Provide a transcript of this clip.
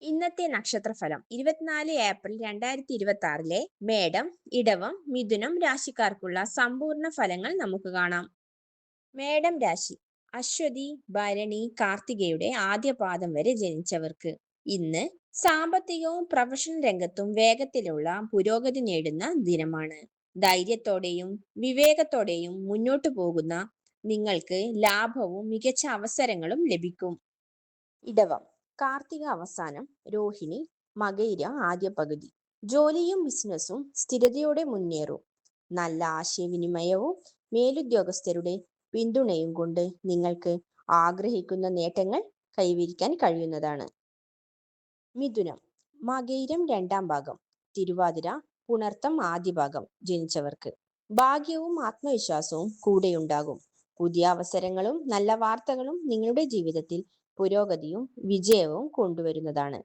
ഇന്നത്തെ നക്ഷത്രഫലം 24 ഏപ്രിൽ 2026 മേടം, ഇടവം, മിഥുനം രാശിക്കാർക്കുള്ള സമ്പൂർണ്ണ ഫലങ്ങൾ നമുക്ക് കാണാം. മേടം രാശി: അശ്വതി, ഭരണി, കാർത്തികയുടെ ആദ്യ പാദം വരെ ജനിച്ചവർക്ക് ഇന്ന് സാമ്പത്തികവും പ്രൊഫഷണൽ രംഗത്തും വേഗത്തിലുള്ള പുരോഗതി നേടുന്ന ദിനമാണ്. ധൈര്യത്തോടെയും വിവേകത്തോടെയും മുന്നോട്ടു പോകുന്ന നിങ്ങൾക്ക് ലാഭവും മികച്ച അവസരങ്ങളും ലഭിക്കും. ഇടവം: കാർത്തിക അവസാനം, രോഹിണി, മകയിര ആദ്യ പകുതി. ജോലിയും ബിസിനസ്സും സ്ഥിരതയോടെ മുന്നേറും. നല്ല ആശയവിനിമയവും മേലുദ്യോഗസ്ഥരുടെ പിന്തുണയും കൊണ്ട് നിങ്ങൾക്ക് ആഗ്രഹിക്കുന്ന നേട്ടങ്ങൾ കൈവരിക്കാൻ കഴിയുന്നതാണ്. മിഥുനം: മകയിരം രണ്ടാം ഭാഗം, തിരുവാതിര, പുണർത്തം ആദ്യ ഭാഗം ജനിച്ചവർക്ക് ഭാഗ്യവും ആത്മവിശ്വാസവും കൂടെയുണ്ടാകും. പുതിയ അവസരങ്ങളും നല്ല വാർത്തകളും നിങ്ങളുടെ ജീവിതത്തിൽ പുരോഗതിയും വിജയവും കൊണ്ടുവരുന്നതാണ്.